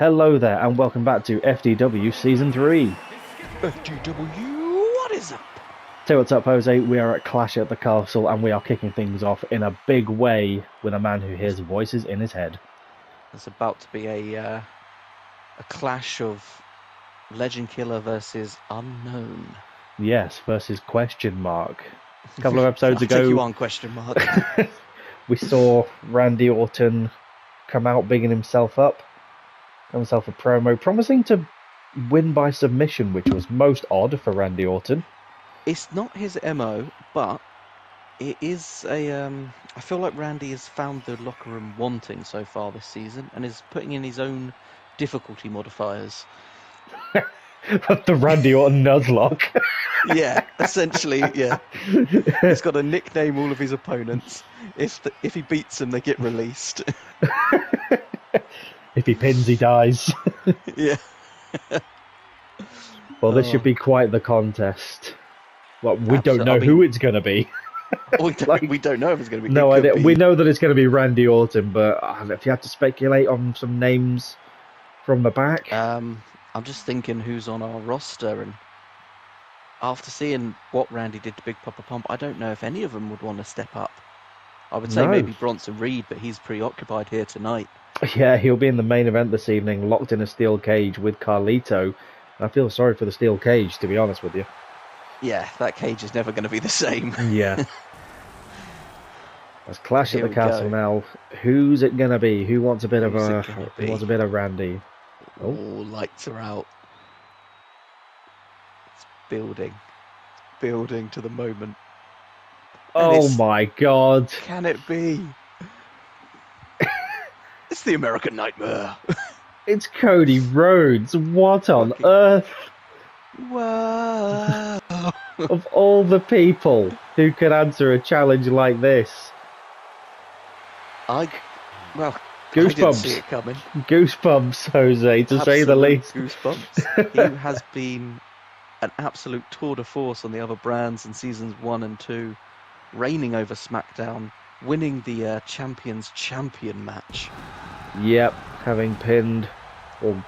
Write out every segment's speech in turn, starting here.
Hello there, and welcome back to FDW Season 3. FDW, what is up? So what's up, Jose? We are at Clash at the Castle, and we are kicking things off in a big way with a man who hears voices in his head. There's about to be a clash of Legend Killer versus Unknown. Yes, versus question mark. A couple of episodes ago, Take you on question mark. we saw Randy Orton come out bigging himself up, got himself a promo, promising to win by submission, which was most odd for Randy Orton. It's not his MO, but it is a. I feel like Randy has found the locker room wanting so far this season and is putting in his own difficulty modifiers. The Randy Orton Nuzlocke. Yeah, essentially, yeah. He's got to nickname all of his opponents. If he beats them, they get released. If he pins, he dies. Yeah. Well, this should be quite the contest. Well, we don't know who it's going to be. We don't know if it's going to be. No idea. We know that it's going to be Randy Orton, but if you had to speculate on some names from the back. I'm just thinking who's on our roster, and after seeing what Randy did to Big Papa Pump, I don't know if any of them would want to step up. I would say maybe Bronson Reed, but he's preoccupied here tonight. Yeah, he'll be in the main event this evening, locked in a steel cage with Carlito. I feel sorry for the steel cage, to be honest with you. Yeah, that cage is never going to be the same. Yeah. Let's Clash at the Castle now. Who's it going to be? Who wants a bit of Randy? Oh, lights are out. It's building to the moment. Oh my God! Can it be? It's the American Nightmare. It's Cody Rhodes. What on earth? Wow! Of all the people who could answer a challenge like this, Goosebumps. I didn't see it coming. Goosebumps, Jose, to say the least. Goosebumps. He has been an absolute tour de force on the other brands in seasons 1 and 2, reigning over SmackDown, winning the Champions Champion match. Yep, having pinned, or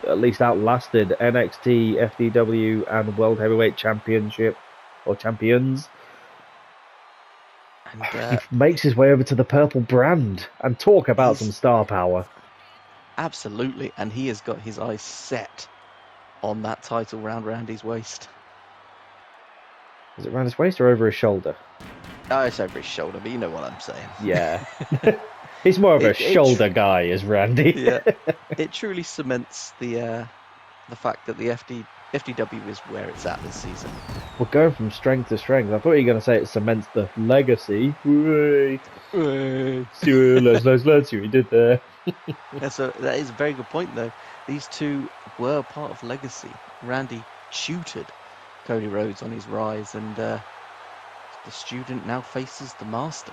at least outlasted, NXT, FDW, and World Heavyweight Championship, or Champions. And he makes his way over to the purple brand, and talk about some star power. Absolutely, and he has got his eyes set on that title round Randy's waist. Is it around his waist or over his shoulder? Oh, it's over his shoulder, but you know what I'm saying. Yeah. He's more of a shoulder guy, is Randy. Yeah. It truly cements the fact that the FDW is where it's at this season. We're going from strength to strength. I thought you were going to say it cements the legacy. Let's see what he did there. Yeah, so that is a very good point, though. These two were part of legacy. Randy tutored Cody Rhodes on his rise, and the student now faces the master.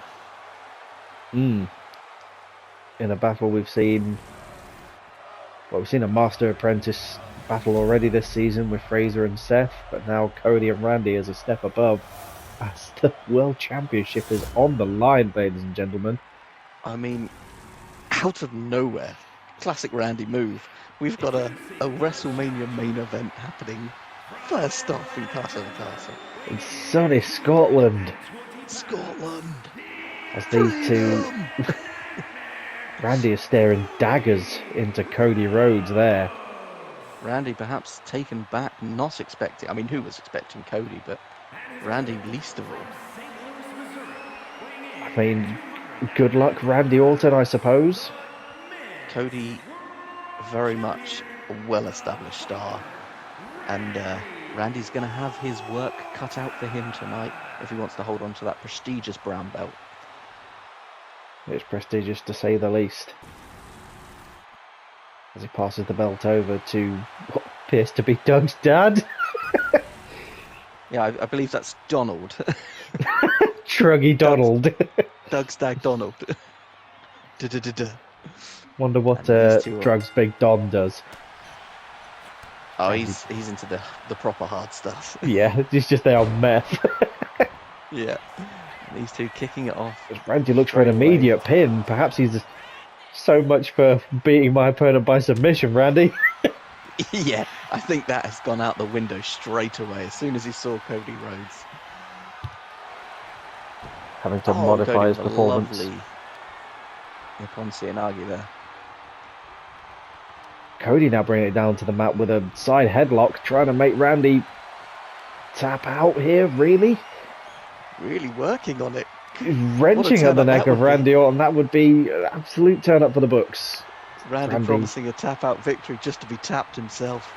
In a battle we've seen a master apprentice battle already this season with Fraser and Seth, but now Cody and Randy is a step above as the World Championship is on the line, ladies and gentlemen. I mean, out of nowhere, classic Randy move. We've got a WrestleMania main event happening first off in Clash of the Castle. In sunny Scotland. As these two... Randy is staring daggers into Cody Rhodes there. Randy perhaps taken back, not expecting... I mean, who was expecting Cody, but Randy least of all. I mean, good luck, Randy Orton, I suppose. Cody, very much a well-established star. And Randy's going to have his work cut out for him tonight if he wants to hold on to that prestigious brown belt. It's prestigious, to say the least. As he passes the belt over to what appears to be Doug's dad. Yeah, I believe that's Donald. Truggy Donald. Doug's dad, Donald. Wonder what drugs Big Don does. Oh, he's into the proper hard stuff. Yeah, he's just there on meth. Yeah. These two kicking it off. Randy looks for an immediate pin. Perhaps he's So much for beating my opponent by submission, Randy. Yeah, I think that has gone out the window straight away as soon as he saw Cody Rhodes. Having to modify his performance. Lovely Nippon Seoinage there. Cody now bringing it down to the mat with a side headlock, trying to make Randy tap out here, really? Really working on it. Wrenching at the neck of Randy Orton, that would be an absolute turn up for the books. Randy promising a tap out victory just to be tapped himself.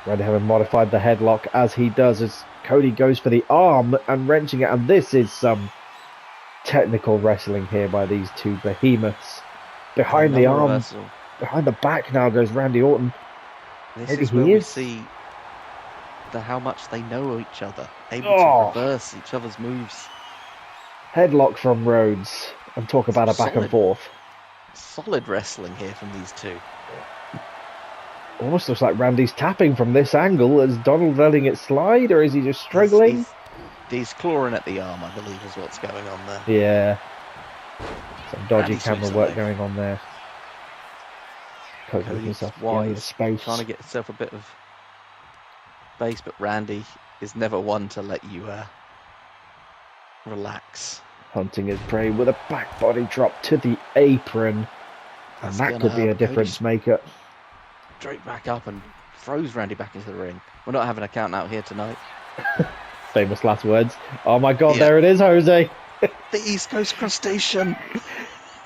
Randy having modified the headlock as he does, as Cody goes for the arm and wrenching it, and this is some technical wrestling here by these two behemoths. Behind the arm, reversal. Behind the back now goes Randy Orton. This is where we see how much they know each other, able to reverse each other's moves. Headlock from Rhodes, and talk about a back and forth. Solid wrestling here from these two. Almost looks like Randy's tapping from this angle. Is Donald letting it slide, or is he just struggling? He's clawing at the arm, I believe, is what's going on there. Yeah. Some dodgy camera work going on there. Cody's himself wide space. Trying to get himself a bit of space, but Randy is never one to let you relax. Hunting his prey with a back body drop to the apron. And that could be a difference maker. Straight back up and throws Randy back into the ring. We're not having a count out here tonight. Famous last words. Oh my god, there it is, Jose. The East Coast Crustacean.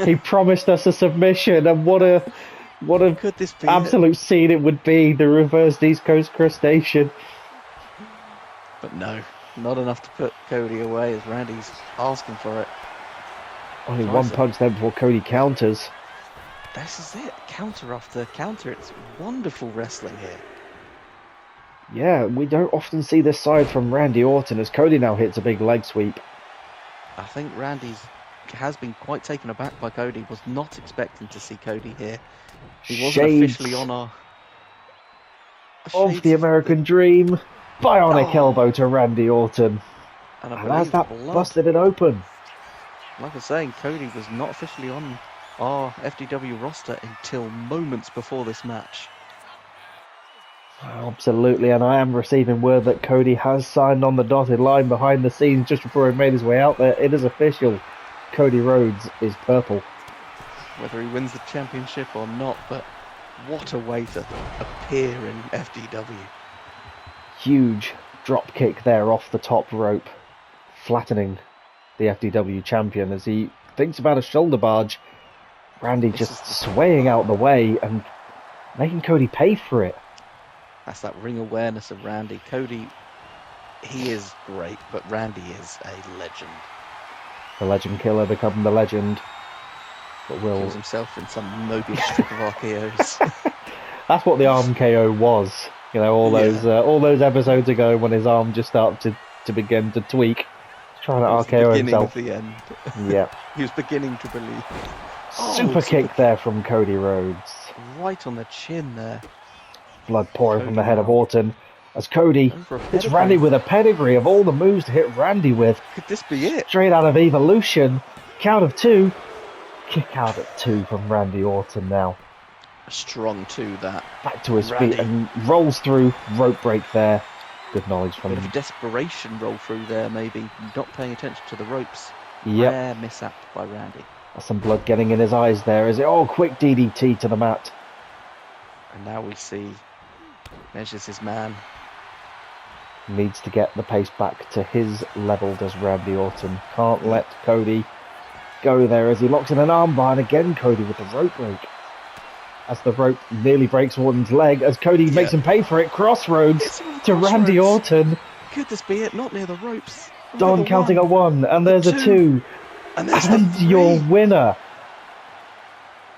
He promised us a submission, and what a could this be absolute scene it would be, the reversed East Coast Crustacean. But no, not enough to put Cody away as Randy's asking for it. Only one punch there before Cody counters. This is it, counter after counter. It's wonderful wrestling here. Yeah, we don't often see this side from Randy Orton as Cody now hits a big leg sweep. I think Randy has been quite taken aback by Cody. Was not expecting to see Cody here. He wasn't officially on our... Of the American Dream. Bionic elbow to Randy Orton. And as that busted it open. Like I was saying, Cody was not officially on our FDW roster until moments before this match. Absolutely, and I am receiving word that Cody has signed on the dotted line behind the scenes just before he made his way out there. It is official. Cody Rhodes is purple. Whether he wins the championship or not, but what a way to appear in FDW. Huge drop kick there off the top rope, flattening the FDW champion as he thinks about a shoulder barge. Randy just swaying out the way and making Cody pay for it. That's that ring awareness of Randy. Cody, he is great, but Randy is a legend. The legend killer becoming the legend. But will kills himself in some Mobius strip of RKOs. That's what the arm KO was. You know, all those episodes ago when his arm just started to begin to tweak. He's trying to RKO himself. The end. Yeah. He was beginning to believe. Super kick there from Cody Rhodes. Right on the chin there. Blood pouring from the head of Orton as Cody hits Randy with a pedigree of all the moves to hit Randy with. Could this be it? Straight out of Evolution. Count of two. Kick out at 2 from Randy Orton now. A strong 2 that. Back to his feet and rolls through. Rope break there. Good knowledge from him. A bit of a desperation roll through there, maybe. Not paying attention to the ropes. Yep. Rare mishap by Randy. That's some blood getting in his eyes there. Is it? Oh, quick DDT to the mat. And now we see measures his man. Needs to get the pace back to his level, does Randy Orton. Can't let Cody go there as he locks in an armbar, and again Cody with the rope break. As the rope nearly breaks Orton's leg, as Cody makes him pay for it. Crossroads to Randy Orton. Could this be it? Not near the ropes. Don counting a 1, and there's a 2. And your winner.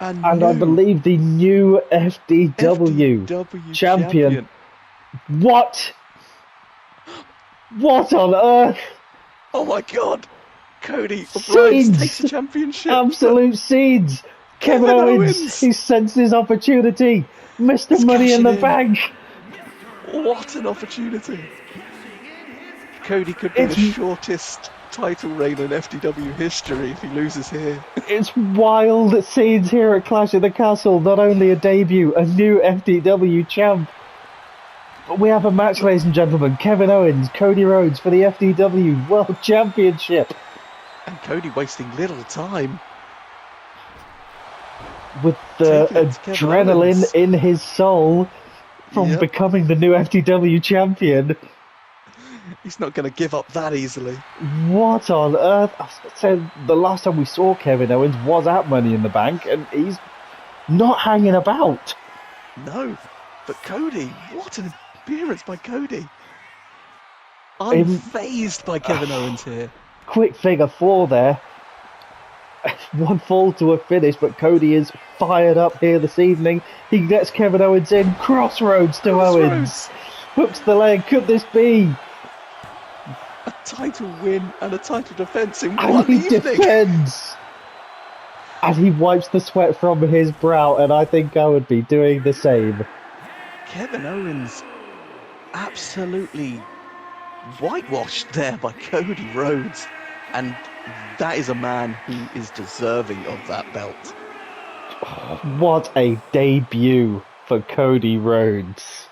And I believe the new FDW champion. What? What on earth? Oh my god. Cody Rhodes takes the championship. Absolute seeds. Kevin Owens, he sensed his opportunity. Mr. Money in the Bank. What an opportunity. Cody could be the shortest title reign in FDW history if he loses here. It's wild scenes here at Clash at the Castle. Not only a debut, a new FDW champ. But we have a match, ladies and gentlemen. Kevin Owens, Cody Rhodes for the FDW World Championship. And Cody wasting little time. With the adrenaline in his soul from becoming the new FDW champion. He's not going to give up that easily. What on earth? I said the last time we saw Kevin Owens was at Money in the Bank, and he's not hanging about. No, but Cody, what an appearance by Cody. Unfazed by Kevin Owens here. Quick figure 4 there. One fall to a finish, but Cody is fired up here this evening. He gets Kevin Owens in. Crossroads to Owens. Hooks the leg. Could this be a title win and a title defense in and one he evening? Defends. And he wipes the sweat from his brow, and I think I would be doing the same. Kevin Owens absolutely whitewashed there by Cody Rhodes, and that is a man who is deserving of that belt. What a debut for Cody Rhodes.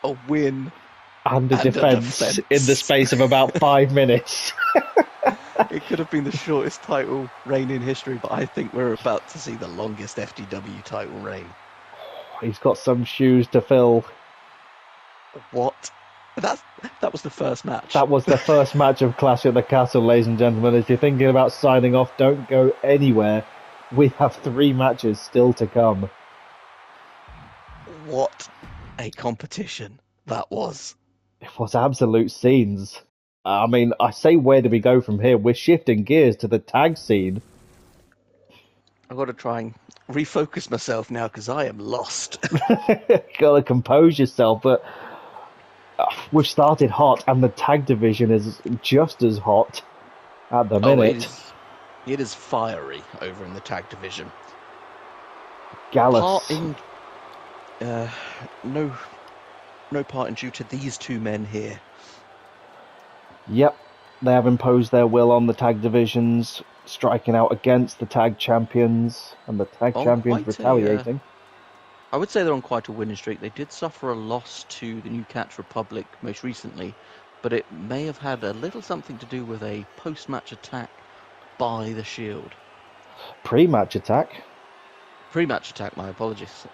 A win and a defense in the space of about 5 minutes. It could have been the shortest title reign in history, but I think we're about to see the longest FDW title reign. He's got some shoes to fill. What? That was the first match. That was the first match of Clash at the Castle, ladies and gentlemen. If you're thinking about signing off, don't go anywhere. We have 3 matches still to come. What a competition that was. It was absolute scenes. I mean, I say, where do we go from here? We're shifting gears to the tag scene. I've got to try and refocus myself now because I am lost. Gotta compose yourself, but we've started hot, and the tag division is just as hot at the minute. It is fiery over in the tag division. Gallus. No parting due to these 2 men here. Yep, they have imposed their will on the tag divisions, striking out against the tag champions, and the tag champions retaliating. I would say they're on quite a winning streak. They did suffer a loss to the New Catch Republic most recently, but it may have had a little something to do with a post-match attack by the Shield. Pre-match attack? Pre-match attack, my apologies.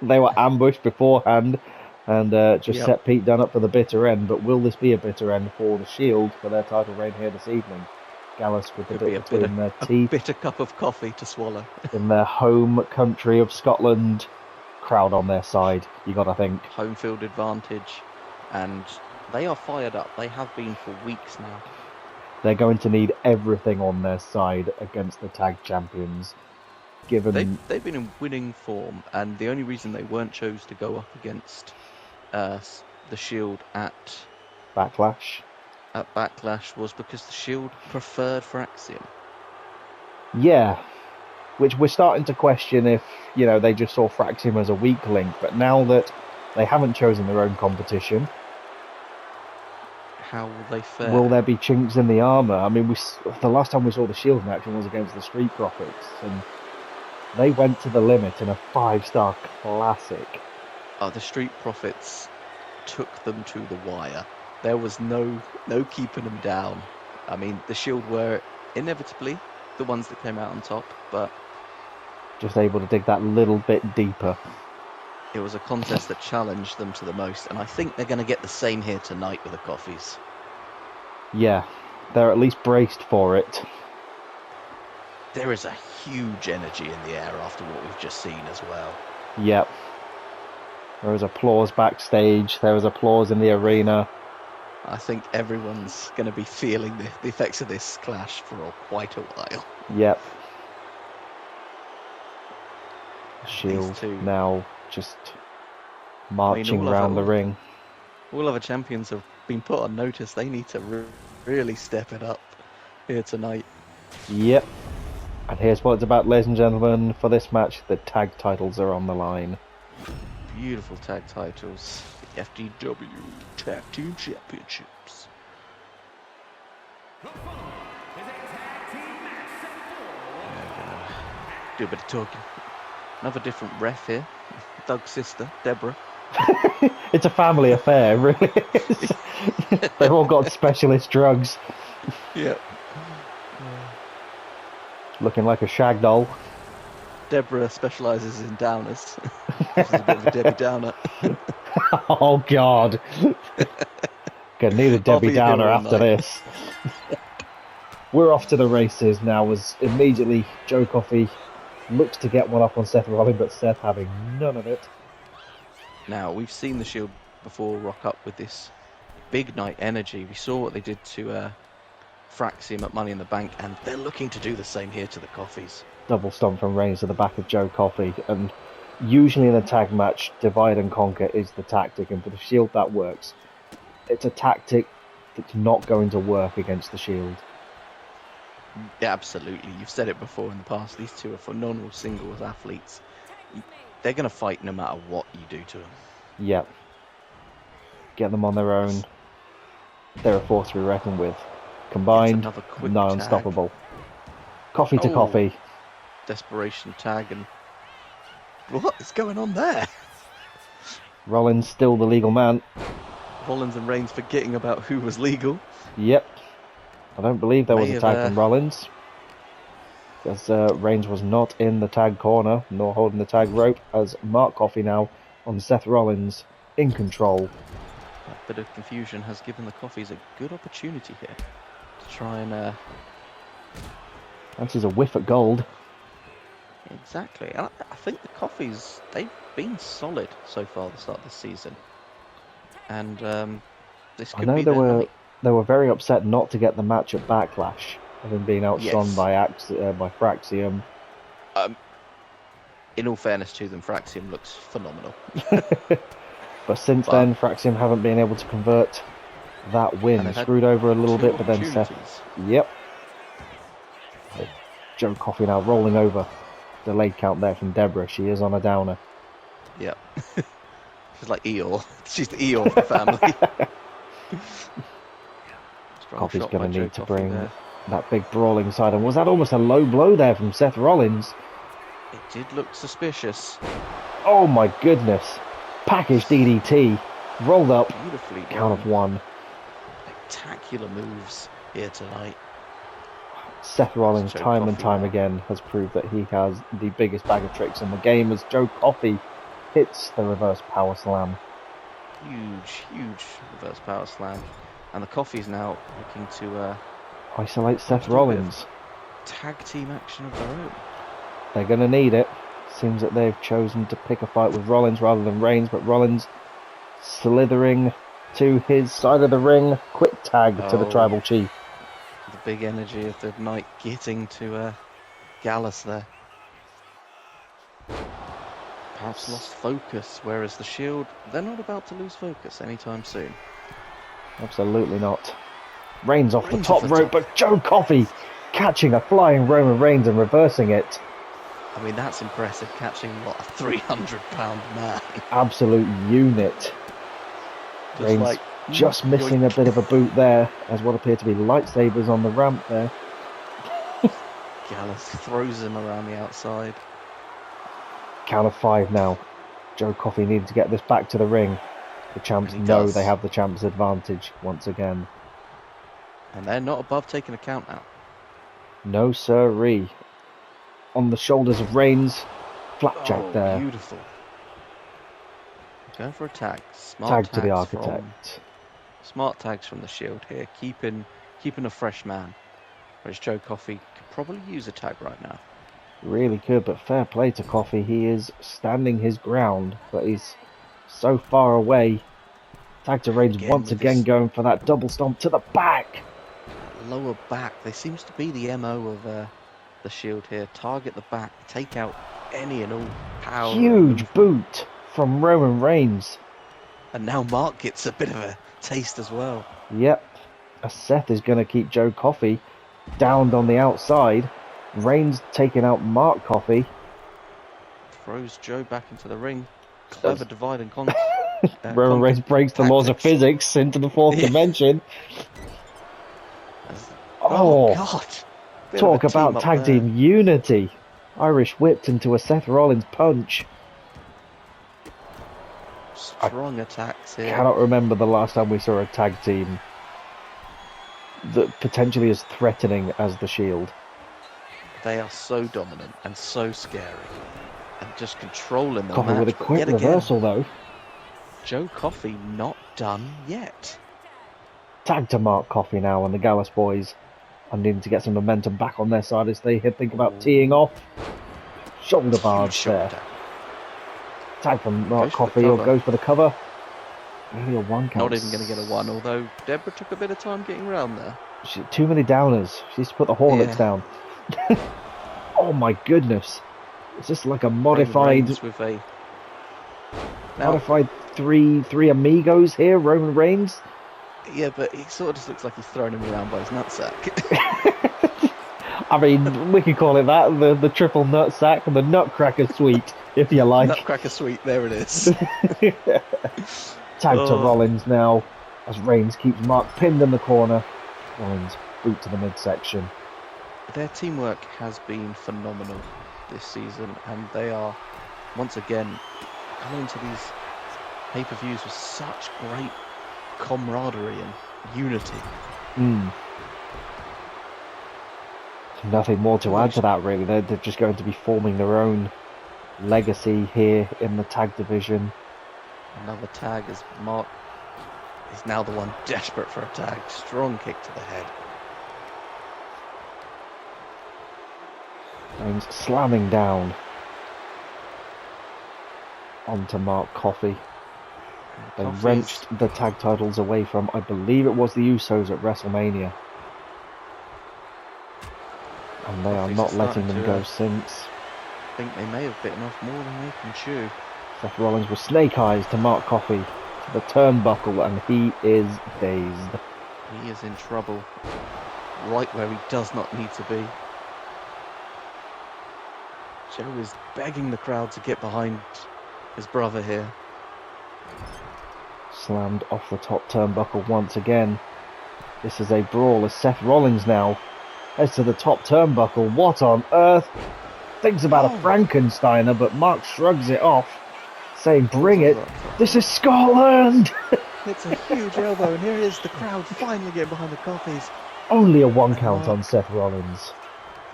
They were ambushed beforehand and set Pete Dunne up for the bitter end, but will this be a bitter end for the Shield for their title reign here this evening? Gallus with the bit between their teeth. A bitter cup of coffee to swallow. In their home country of Scotland, crowd on their side, you gotta think. Home field advantage, and they are fired up. They have been for weeks now. They're going to need everything on their side against the tag champions. Given they've been in winning form, and the only reason they weren't chose to go up against the Shield at Backlash was because the Shield preferred Fraxium. Yeah, which we're starting to question if, they just saw Fraxium as a weak link, but now that they haven't chosen their own competition, how will they fare? Will there be chinks in the armour? I mean, the last time we saw the Shield in action was against the Street Profits, and they went to the limit in a 5-star classic. The Street Profits took them to the wire. There was no keeping them down. I mean, the Shield were inevitably the ones that came out on top, but just able to dig that little bit deeper. It was a contest that challenged them to the most, and I think they're going to get the same here tonight with the Coffees. Yeah, they're at least braced for it. There is a huge energy in the air after what we've just seen as well. Yep. There was applause backstage. There was applause in the arena. I think everyone's going to be feeling the effects of this clash for quite a while. Yep. Shield now just marching around the ring. All other champions have been put on notice. They need to really step it up here tonight. Yep. And here's what it's about, ladies and gentlemen. For this match, the tag titles are on the line. Beautiful tag titles. The FDW Tag Team Championships. Do a bit of talking. Another different ref here. Doug's sister, Deborah. It's a family affair, really. They've all got specialist drugs. Yeah. Looking like a shag doll. Deborah specialises in downers. She's a bit of a Debbie Downer. Oh, God. Gonna need a Debbie Downer after this. We're off to the races now, as immediately Joe Coffey looks to get one up on Seth Rollins, but Seth having none of it. Now, we've seen the Shield before rock up with this big night energy. We saw what they did to Fraxium at Money in the Bank, and they're looking to do the same here to the Coffeys. Double stomp from Reigns to the back of Joe Coffey, and usually in a tag match, divide and conquer is the tactic, and for the Shield that works. It's a tactic that's not going to work against the Shield. Yeah, absolutely. You've said it before in the past. These two are phenomenal singles athletes. They're going to fight no matter what you do to them. Yep. Get them on their own. They're a force to be reckoned with. Combined, nigh unstoppable. Coffee to Coffee. Desperation tag, and what is going on there? Rollins still the legal man. Rollins and Reigns forgetting about who was legal. Yep. I don't believe there was a tag from Rollins. Because Reigns was not in the tag corner, nor holding the tag rope, as Mark Coffey now on Seth Rollins in control. That bit of confusion has given the Coffeys a good opportunity here to try and... Fancies a whiff at gold. Exactly. And I think the Coffeys, they've been solid so far at the start of this season. And this could be their night. They were very upset not to get the match at Backlash, having been outshone by Fraxium. In all fairness to them, Fraxium looks phenomenal. But since then, Fraxium haven't been able to convert that win. Screwed over a little bit, but then Seth... Yep. Joe Coffey now rolling over. Delayed count there from Deborah. She is on a downer. Yep. She's like Eeyore. She's the Eeyore of the family. Coffey's going to need to bring that big brawling side. And was that almost a low blow there from Seth Rollins? It did look suspicious. Oh my goodness. Package DDT. Rolled up. Beautifully count of one. Spectacular moves here tonight. Seth Rollins, time and time again, has proved that he has the biggest bag of tricks in the game as Joe Coffey hits the reverse power slam. Huge reverse power slam. And the Coffeys now looking to isolate Seth Rollins. Tag team action of their own. They're going to need it. Seems that they've chosen to pick a fight with Rollins rather than Reigns, but Rollins slithering to his side of the ring. Quick tag to the Tribal Chief. The big energy of the night getting to Gallus there. Perhaps lost focus, whereas the Shield, they're not about to lose focus anytime soon. Absolutely not. Reigns off the top rope, but Joe Coffey catching a flying Roman Reigns and reversing it. I mean, that's impressive, catching, what, a 300-pound man. Absolute unit. Reigns just missing a bit of a boot there, as what appear to be lightsabers on the ramp there. Gallus throws him around the outside. Count of 5 now. Joe Coffey needs to get this back to the ring. The champs know they have the champs' advantage once again. And they're not above taking a count out. No sirree. On the shoulders of Reigns. Flapjack there. Beautiful. Going for a tag. Smart tag to the Architect. Smart tags from the Shield here. Keeping a fresh man. Whereas Joe Coffey could probably use a tag right now. Really could, but fair play to Coffey. He is standing his ground, but he's so far away. Tag to Reigns once again going for that double stomp to the back. Lower back. There seems to be the MO of the Shield here. Target the back. Take out any and all power. Huge boot from Roman Reigns. And now Mark gets a bit of a taste as well. Yep. Seth is going to keep Joe Coffey downed on the outside. Reigns taking out Mark Coffey. Throws Joe back into the ring. Clever divide and conquer. Roman Reigns breaks the laws of physics into the fourth dimension. Oh, God. Bit talk of a team about up tag there. team unity. Irish whipped into a Seth Rollins punch. Strong attacks here. Cannot remember the last time we saw a tag team that potentially as threatening as the Shield. They are so dominant and so scary. And just controlling the Coffee match. with a But quick yet again, reversal though. Joe Coffey not done yet. Tag to Mark Coffey now and the Gallus boys are needing to get some momentum back on their side as they think about teeing off. Shoulder barge there. Tag from Mark Coffey or goes for the cover. Only a one count. Not even going to get a one, although Deborah took a bit of time getting round there. Too many downers. She needs to put the Hornets down. Oh my goodness. Is this like a modified modified three amigos here, Roman Reigns? Yeah, but he sort of just looks like he's throwing him around by his nutsack. I mean, we could call it that, the triple nutsack and the nutcracker suite, if you like. Nutcracker suite, there it is. Tag to Rollins now, as Reigns keeps Mark pinned in the corner. Rollins boot to the midsection. Their teamwork has been phenomenal this season, and they are, once again, coming into these pay-per-views with such great camaraderie and unity. Nothing more to add to that, really. They're just going to be forming their own legacy here in the tag division. Another tag as Mark is now the one desperate for a tag. Strong kick to the head. Reigns slamming down onto Mark Coffey. They wrenched the tag titles away from, I believe it was the Usos at WrestleMania. And they are not letting them go since. I think they may have bitten off more than they can chew. Seth Rollins with snake eyes to Mark Coffey to the turnbuckle, and he is dazed. He is in trouble, right where he does not need to be. Joe is begging the crowd to get behind his brother here. Slammed off the top turnbuckle once again. This is a brawl as Seth Rollins now heads to the top turnbuckle. What on earth? Thinks about a Frankensteiner, but Mark shrugs it off, saying, "Bring it. This is Scotland." It's a huge elbow, and here is the crowd finally getting behind the Coffeys. Only a one count on Seth Rollins.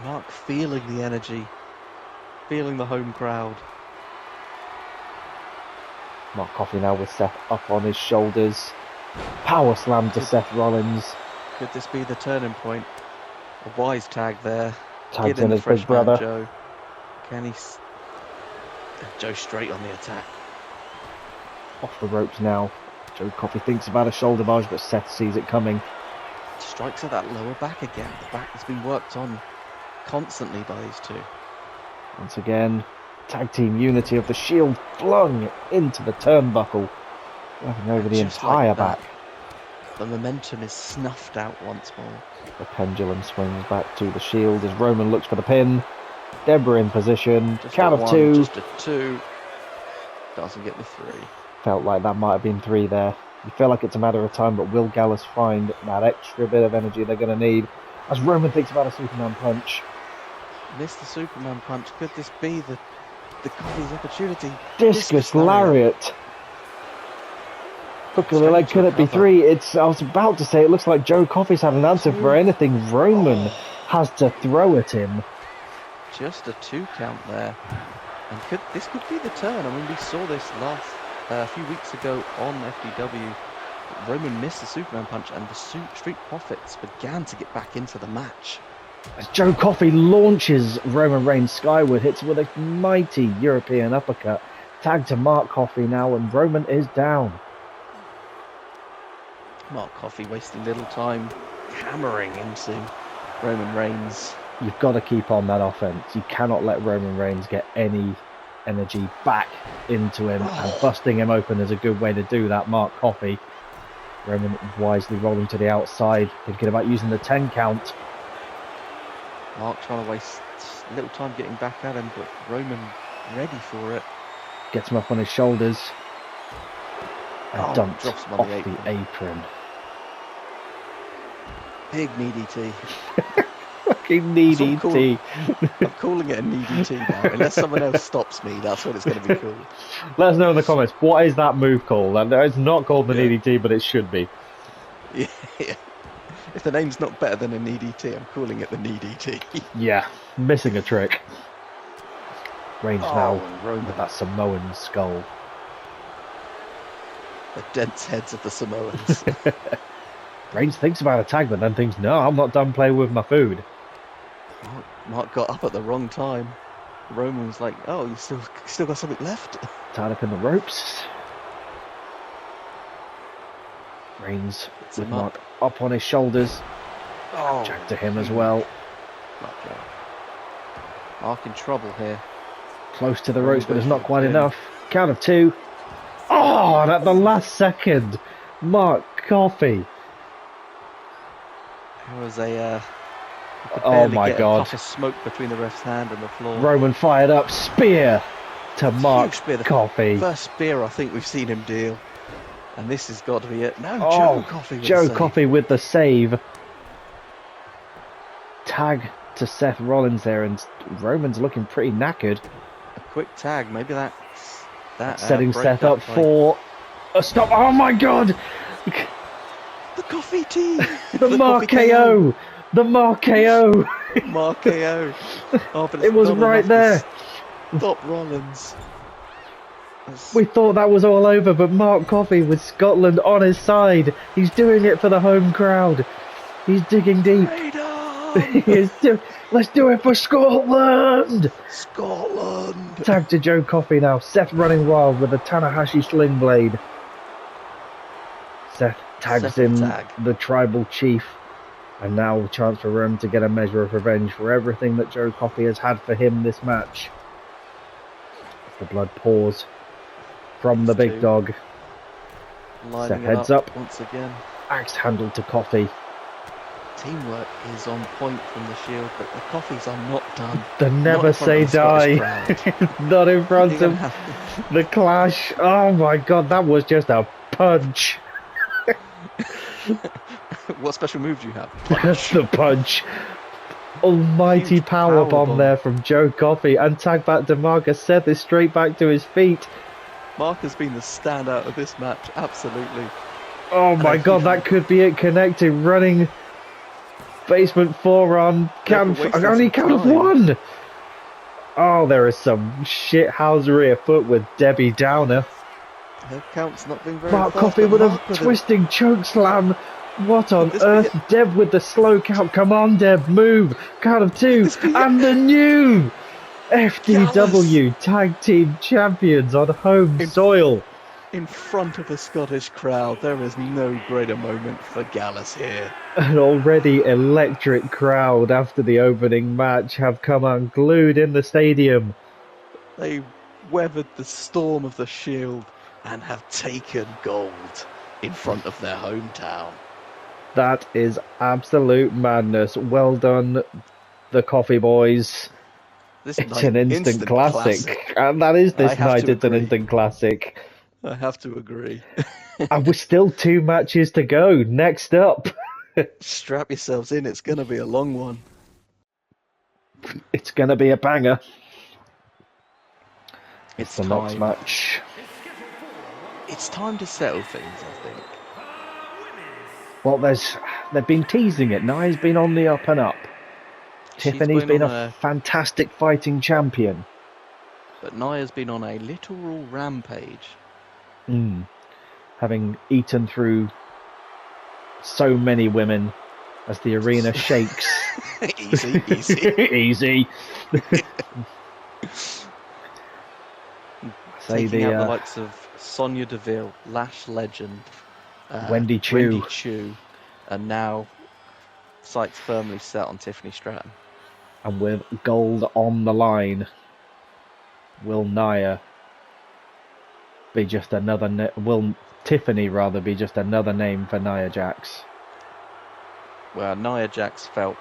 Mark feeling the energy, feeling the home crowd. Mark Coffey now with Seth up on his shoulders. Power slam to Seth Rollins. Could this be the turning point? A wise tag there. Tags in his big brother. Joe. Can he... Joe straight on the attack. Off the ropes now. Joe Coffey thinks about a shoulder barge, but Seth sees it coming. Strikes at that lower back again. The back has been worked on constantly by these two. Once again, tag team unity of the Shield flung into the turnbuckle, working over the entire back. The momentum is snuffed out once more. The pendulum swings back to the Shield as Roman looks for the pin. Deborah in position. Count of two. Just a two. Doesn't get the three. Felt like that might have been three there. You feel like it's a matter of time, but will Gallus find that extra bit of energy they're going to need? As Roman thinks about a Superman punch. Missed the Superman punch. Could this be the Coffey's opportunity? Discus lariat. Hook of the leg, could it be three? I was about to say, it looks like Joe Coffey's had an answer for anything Roman has to throw at him. Just a 2 count there. And this could be the turn. I mean, we saw this a few weeks ago on FDW. Roman missed the Superman punch and the Street Profits began to get back into the match. As Joe Coffey launches Roman Reigns skyward, hits with a mighty European uppercut. Tag to Mark Coffey now, and Roman is down. Mark Coffey wasting little time, hammering into Roman Reigns. You've got to keep on that offense. You cannot let Roman Reigns get any energy back into him, and busting him open is a good way to do that. Mark Coffey. Roman wisely rolling to the outside, thinking about using the 10 count. Mark trying to waste little time getting back at him, but Roman ready for it. Gets him up on his shoulders and dumps drops him off the apron. Big knee DT. Fucking knee DT. I'm calling it a knee DT now. Unless someone else stops me, that's what it's going to be called. Let us know in the comments, what is that move called? It's not called the Yeah. knee DT, but it should be. Yeah. If the name's not better than a knee DT, I'm calling it the knee DT. Yeah, missing a trick. Reigns now Roman. with that Samoan skull. The dense heads of the Samoans. Reigns thinks about a tag, but then thinks, no, I'm not done playing with my food. Mark got up at the wrong time. Roman was like, oh, you still got something left? Tied up in the ropes. Reigns with Mark up on his shoulders. Oh, Jack to him as well. Mark in trouble here. Close to the ropes, but it's not quite enough. Count of 2. Oh, and at the last second, Mark Coffey. There was a... oh my God. A puff of smoke between the ref's hand and the floor. Roman fired up. Spear to Mark Coffey. First spear I think we've seen him deal. And this has got to be it. No, oh, Joe Coffey with the save. Tag to Seth Rollins there, and Roman's looking pretty knackered. A quick tag, maybe that's setting Seth up for a stop. Oh my God! The Coffee tea! The Mark KO! The Mark KO! Mark KO! Oh, but it was right there. Stop Rollins. We thought that was all over, but Mark Coffey with Scotland on his side. He's doing it for the home crowd. He's digging deep. Let's do it for Scotland! Scotland! Tag to Joe Coffey now. Seth running wild with the Tanahashi sling blade. Seth tags in the tribal chief. And now a chance for Roman to get a measure of revenge for everything that Joe Coffey has had for him this match. The blood pours from the big dog. Seth heads up. Once again. Axe handle to Coffey. Teamwork is on point from the Shield, but the Coffeys are not done. The never say die. Not in front of the Clash. Oh my God, that was just a punch. What special move do you have? Just the punch. Almighty power bomb there from Joe Coffey, and tag back to Marcus. Seth is straight back to his feet. Mark has been the standout of this match, absolutely. Oh my God, that could be it. Connecting, running basement forearm. Only count of 1. Oh, there is some shithousery afoot with Debbie Downer. Her count's not been very Mark fast, Coffey with a twisting choke slam. What on earth? Deb with the slow count. Come on, Deb, move. Count of 2. And the new FDW Tag Team Champions on home soil. In front of a Scottish crowd, there is no greater moment for Gallus here. An already electric crowd after the opening match have come unglued in the stadium. They weathered the storm of the Shield and have taken gold in front of their hometown. That is absolute madness. Well done, the Coffee Boys. It's an instant classic. And that is this night. It's an instant classic. I have to agree. And we're still 2 matches to go. Next up. Strap yourselves in. It's going to be a long one. It's going to be a banger. It's the Knox match. It's time to settle things, I think. Well, they've been teasing it. Nia's been on the up and up. Tiffany's been a fantastic fighting champion. But Nia's been on a literal rampage. Having eaten through so many women as the arena shakes. Easy. Easy. Taking out the likes of Sonya Deville, Lash Legend, Wendy Chu, and now sights firmly set on Tiffany Stratton. And with gold on the line, will Nia be just another? Will Tiffany rather be just another name for Nia Jax? Well, Nia Jax felt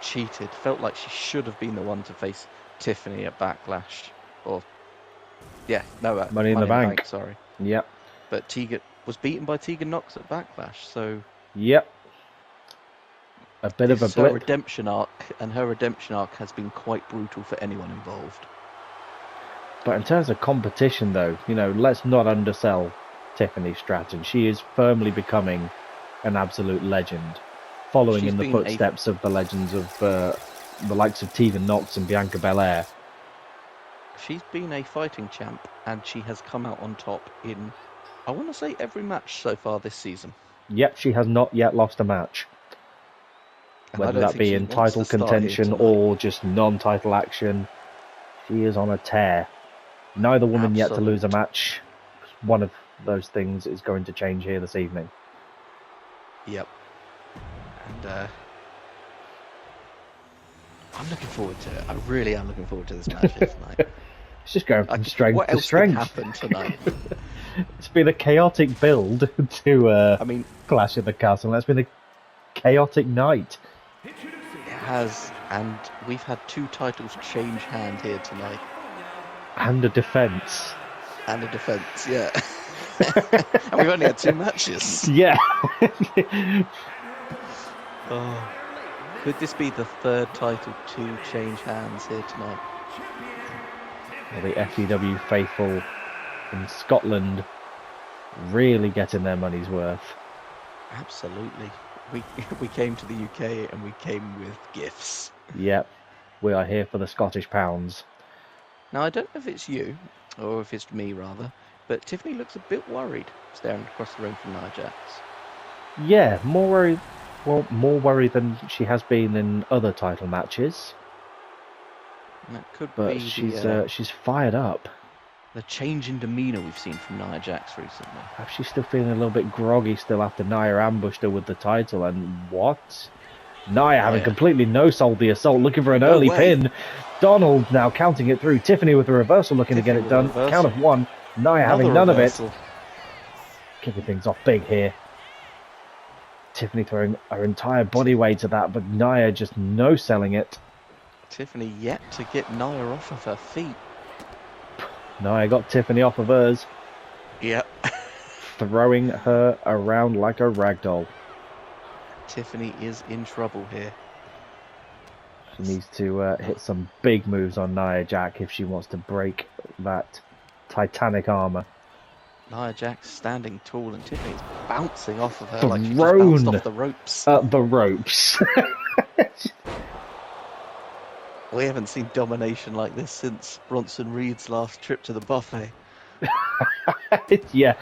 cheated. Felt like she should have been the one to face Tiffany at Backlash, Money in the Bank. Sorry. Yep. But Tegan was beaten by Tegan Knox at Backlash, so. Yep. a bit This of a is her blip. redemption arc, and her redemption arc has been quite brutal for anyone involved. But in terms of competition, though, let's not undersell Tiffany Stratton. She is firmly becoming an absolute legend, following in the footsteps of the legends of the likes of Tegan Nox and Bianca Belair. She's been a fighting champ, and she has come out on top in, I want to say, every match so far this season. Yep, she has not yet lost a match. Whether that be in title contention or just non-title action, she is on a tear. Neither woman yet to lose a match. One of those things is going to change here this evening. Yep. And I'm looking forward to it. I really am looking forward to this match here tonight. It's just going from strength to strength. What else could happen tonight? It's been a chaotic build to Clash at the Castle. It's been a chaotic night. It has, and we've had 2 titles change hand here tonight. And a defence. And a defence, yeah. And we've only had 2 matches. Yeah. Oh, could this be the 3rd title to change hands here tonight? Well, the FDW faithful in Scotland really getting their money's worth. Absolutely. We came to the UK and we came with gifts. Yep. We are here for the Scottish pounds. Now, I don't know if it's you, or if it's me rather, but Tiffany looks a bit worried staring across the room from Nia Jax. Yeah, more worried. Well, more worried than she has been in other title matches. That could but be she's fired up. The change in demeanour we've seen from Nia Jax recently. Perhaps she's still feeling a little bit groggy still after Nia ambushed her with the title, and what? Nia having completely no-sold the assault, looking for an early pin. Donald now counting it through. Tiffany with the reversal looking to get it done. Count of 1. Nia having none of it. Kicking things off big here. Tiffany throwing her entire body weight to that, but Nia just no-selling it. Tiffany yet to get Nia off of her feet. Nia got Tiffany off of hers. Yep. Throwing her around like a ragdoll. Tiffany is in trouble here. She needs to hit some big moves on Nia Jax if she wants to break that titanic armour. Nia Jax standing tall and Tiffany's bouncing off of her like she just bounced off the ropes. The ropes. We haven't seen domination like this since Bronson Reed's last trip to the buffet. Yeah,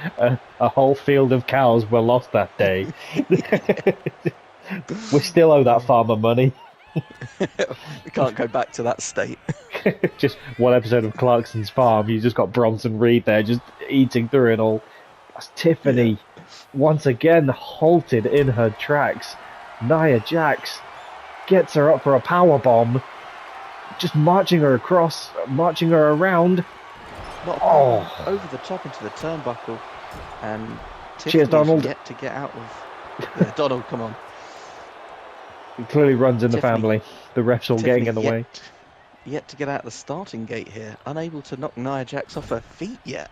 a whole field of cows were lost that day. We still owe that farmer money. We can't go back to that state. Just one episode of Clarkson's Farm, you just got Bronson Reed there just eating through it all. That's Tiffany, once again halted in her tracks. Nia Jax gets her up for a power bomb. Just marching her across, marching her around. Over the top into the turnbuckle, and Tiffany's yet to get out of. Donald, come on. He clearly runs in the family. The ref's all getting in the way. Yet to get out the starting gate here, unable to knock Nia Jax off her feet yet.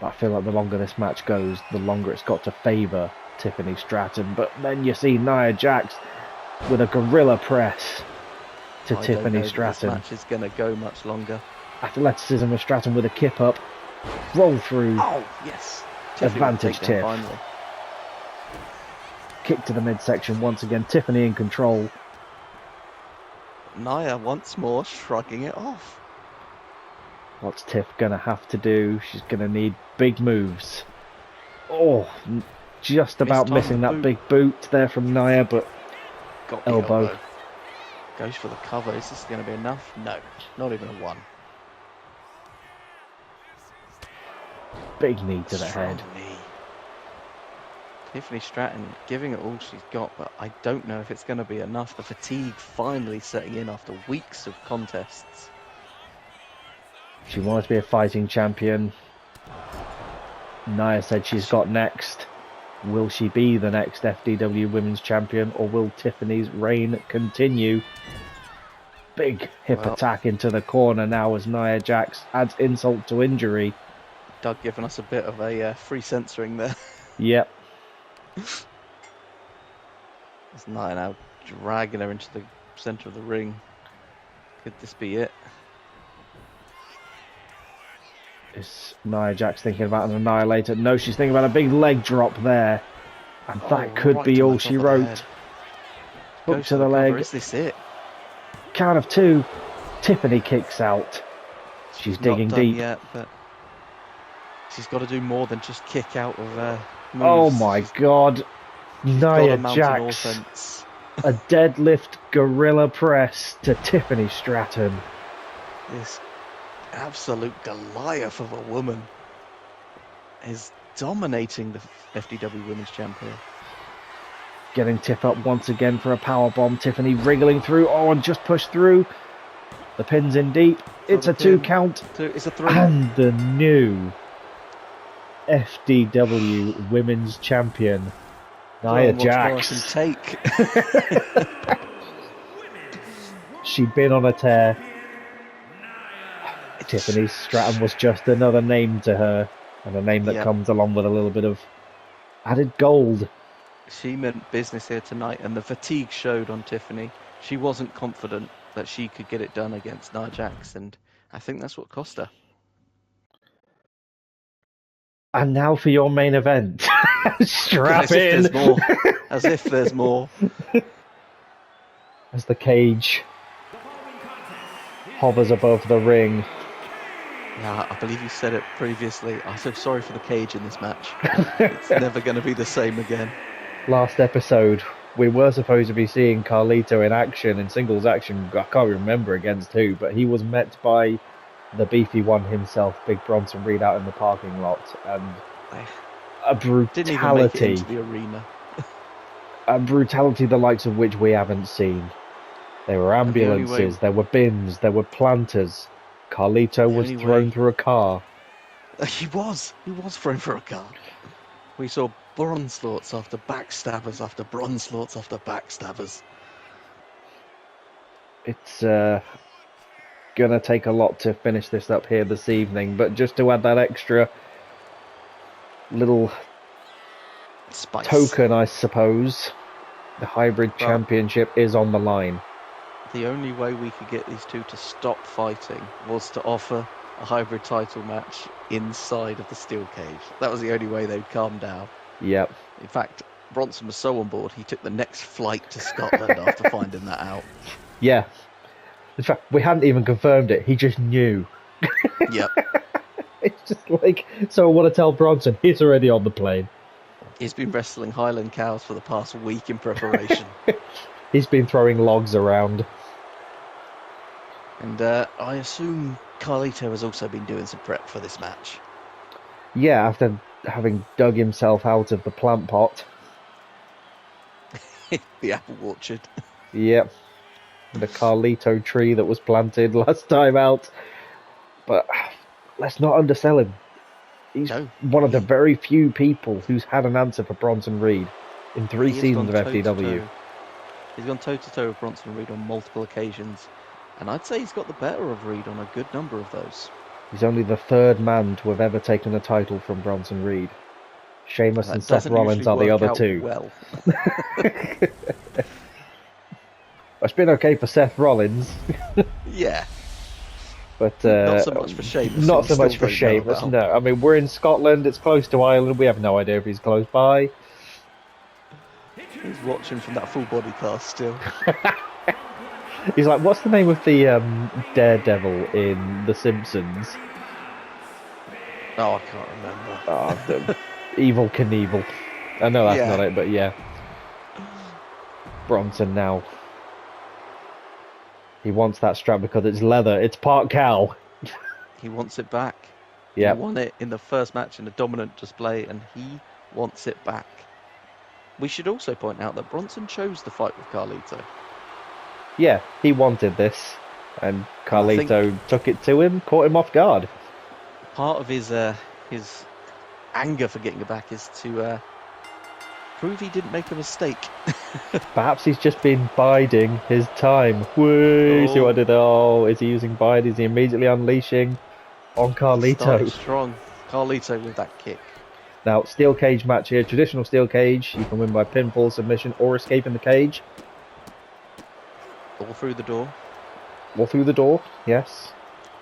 I feel like the longer this match goes, the longer it's got to favour Tiffany Stratton. But then you see Nia Jax with a gorilla press to Tiffany Stratton. This match is going to go much longer. Athleticism of Stratton with a kip up, roll through. Oh yes, advantage Tiff. Kick to the midsection once again. Tiffany in control. Nia once more shrugging it off. What's Tiff gonna have to do? She's gonna need big moves. Oh, just about missing that big boot there from Nia, but got elbow. Goes for the cover. Is this going to be enough? No, not even a 1. Big knee to the head. Knee. Tiffany Stratton giving it all she's got, but I don't know if it's going to be enough. The fatigue finally setting in after weeks of contests. She wanted to be a fighting champion. Nia said she's got next. Will she be the next FDW Women's Champion, or will Tiffany's reign continue? Big hip attack into the corner now as Nia Jax adds insult to injury. Doug giving us a bit of a free censoring there. Yep. It's Nia now dragging her into the centre of the ring. Could this be it? Is Nia Jax thinking about an annihilator? No, she's thinking about a big leg drop there. And that could right be to all the she top of the wrote. head. Hook Goes to the cover. leg. Is this it? Count of 2. Tiffany kicks out. She's digging not done deep. yet, but she's got to do more than just kick out of moves. Oh my god. She's got Nia to mount an Jax. offense. A deadlift gorilla press to Tiffany Stratton. This absolute Goliath of a woman is dominating the FDW Women's Champion. Getting Tiff up once again for a powerbomb. Tiffany wriggling through. Oh, and just pushed through. The pin's in deep. It's a 2 count. It's a 3. And the new FDW Women's Champion, Nia Jax. Take. She'd been on a tear. Tiffany Stratton was just another name to her, and a name that comes along with a little bit of added gold. She meant business here tonight, and the fatigue showed on Tiffany. She wasn't confident that she could get it done against Nia Jax, and I think that's what cost her. And now for your main event. Strap in. As if there's more. As the cage hovers above the ring. Yeah, I believe you said it previously. I'm so sorry for the cage in this match. It's never going to be the same again. Last episode, we were supposed to be seeing Carlito in action, in singles action. I can't remember against who, but he was met by the beefy one himself, Big Bronson Reed, out in the parking lot, and a brutality. Didn't even make it into the arena. A brutality the likes of which we haven't seen. There were ambulances, there were bins, there were planters. Carlito was thrown through a car. He was thrown through a car. We saw bronzelorts after backstabbers after bronzelorts after backstabbers. It's gonna take a lot to finish this up here this evening, but just to add that extra little spice token, I suppose, the hybrid championship is on the line. The only way we could get these two to stop fighting was to offer a hybrid title match inside of the steel cage. That was the only way they'd calm down. Yep. In fact, Bronson was so on board, he took the next flight to Scotland after finding that out. Yeah. In fact, we hadn't even confirmed it. He just knew. Yep. It's just like, so I want to tell Bronson, he's already on the plane. He's been wrestling Highland cows for the past week in preparation. He's been throwing logs around. And I assume Carlito has also been doing some prep for this match. Yeah, after having dug himself out of the plant pot. The apple orchard. Yep. The Carlito tree that was planted last time out. But let's not undersell him. He's one of the very few people who's had an answer for Bronson Reed in 3 seasons of FDW. He's gone toe-to-toe with Bronson Reed on multiple occasions. And I'd say he's got the better of Reed on a good number of those. He's only the 3rd man to have ever taken a title from Bronson Reed. Sheamus and Seth Rollins are the other 2. Well. It's been okay for Seth Rollins. Yeah. But not so much for Sheamus. Not so much for Sheamus, no. I mean, we're in Scotland, it's close to Ireland, we have no idea if he's close by. He's watching from that full body cast still. He's like, what's the name of the Daredevil in The Simpsons? Oh, I can't remember. Oh, the Evil Knievel. I know that's not it, but yeah. Bronson now. He wants that strap because it's leather. It's part cow. He wants it back. Yeah. He won it in the first match in a dominant display, and he wants it back. We should also point out that Bronson chose the fight with Carlito. Yeah, he wanted this, and Carlito took it to him, caught him off guard. Part of his anger for getting it back is to prove he didn't make a mistake. Perhaps he's just been biding his time. Woo! See what I did there? Oh, is he using bide? Is he immediately unleashing on Carlito? Strong. Carlito with that kick. Now, steel cage match here, traditional steel cage. You can win by pinfall, submission, or escaping the cage. All through the door. Or through the door, yes.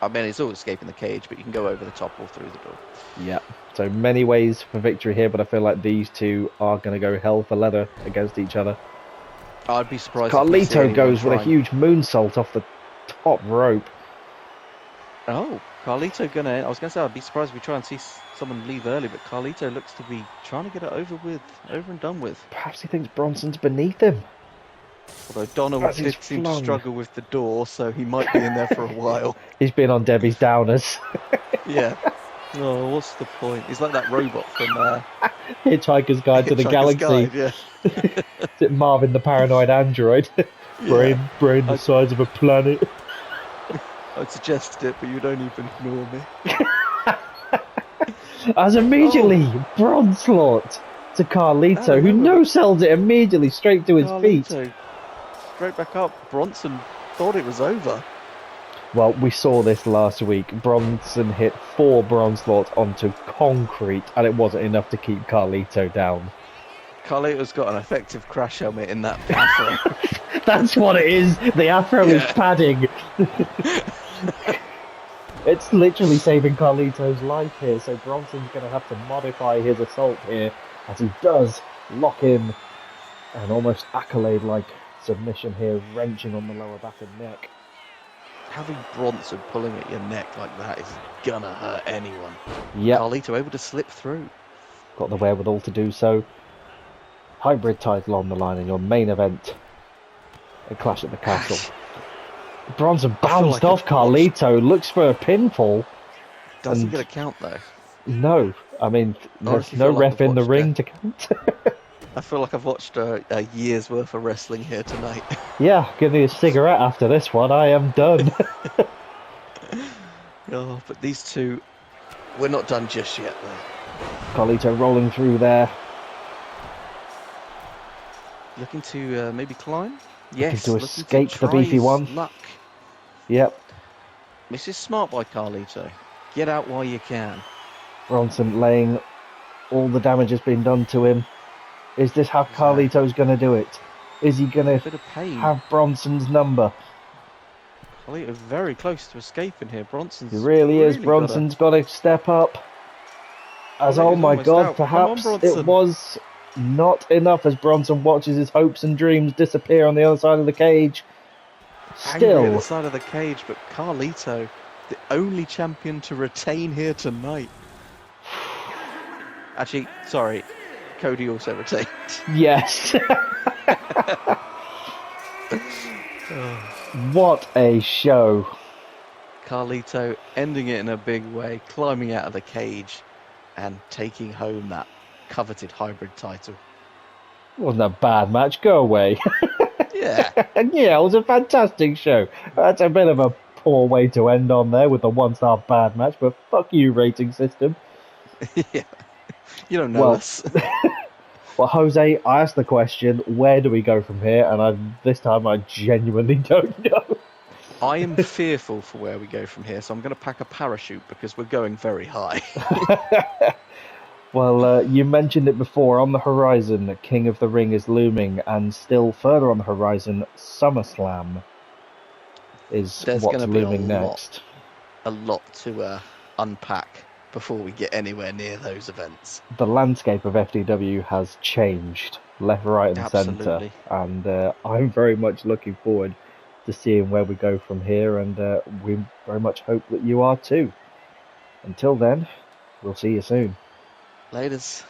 I mean, it's all escaping the cage, but you can go over the top or through the door. Yeah. So many ways for victory here, but I feel like these two are going to go hell for leather against each other. I'd be surprised if we see Carlito anyone goes with a trying- huge moonsault off the top rope. Oh, Carlito gonna. I was gonna say I'd be surprised if we try and see someone leave early, but Carlito looks to be trying to get it over and done with. Perhaps he thinks Bronson's beneath him. Although Donna As he's did seem to flung. struggle with the door, so he might be in there for a while. He's been on Debbie's Downers. Yeah. Oh, what's the point? He's like that robot from Hitchhiker's Guide to the Hitchhiker's Galaxy. Guide, yeah. Is it Marvin the Paranoid Android? brain the size of a planet. I'd suggest it, but you don't even ignore me. As immediately, Bronslot to Carlito, Oh, who no. no-sells it immediately straight to his feet. Carlito, straight back up. Bronson thought it was over. Well, we saw this last week. Bronson hit 4 Bronslot onto concrete, and it wasn't enough to keep Carlito down. Carlito's got an effective crash helmet in that afro. That's what it is. The afro is Yeah. padding. It's literally saving Carlito's life here, so Bronson's going to have to modify his assault here, as he does lock in an almost accolade-like submission here, wrenching on the lower back and neck. Having Bronson pulling at your neck like that is gonna hurt anyone. Yep, Carlito able to slip through. got the wherewithal to do so. Hybrid title on the line in your main event. A Clash at the Castle. Bronson bounced like off I've Carlito, looks for a pinfall. Doesn't And- get a count though. No, I mean, there's honestly no feel like ref I've in the watched ring to count. I feel like I've watched a year's worth of wrestling here tonight. Yeah, give me a cigarette after this one, I am done. Oh, but these two, we're not done just yet though. Carlito rolling through there. Looking to maybe climb? Yes. to looking escape the try beefy his one. Luck. Yep, This is smart by Carlito. Get out while you can. Bronson laying all the damage has been done to him. Is this how Carlito's going to do it? Is he going A to bit of pain. have Bronson's number? Carlito very close to escaping here. Bronson's He really is. gotta- Bronson's got to step up. As Carlito's oh my almost god, out. Come on, perhaps Bronson. it was not enough as Bronson watches his hopes and dreams disappear on the other side of the cage. Angry at the Still, side of the cage, but Carlito, the only champion to retain here tonight. Actually, sorry, Cody also retained. yes. What a show. Carlito ending it in a big way, climbing out of the cage and taking home that coveted hybrid title. Wasn't a bad match, go away. Yeah. Yeah, it was a fantastic show. That's a bit of a poor way to end on there with a 1-star bad match, but fuck you, rating system. Yeah. You don't know Well, us. Well, Jose, I asked the question, where do we go from here? And this time I genuinely don't know. I am fearful for where we go from here, so I'm going to pack a parachute because we're going very high. Well, you mentioned it before, on the horizon, that King of the Ring is looming, and still further on the horizon, SummerSlam is There's what's gonna be a looming lot. next. A lot to unpack before we get anywhere near those events. The landscape of FDW has changed, left, right and centre, Absolutely. and I'm very much looking forward to seeing where we go from here, and we very much hope that you are too. Until then, we'll see you soon. Laters.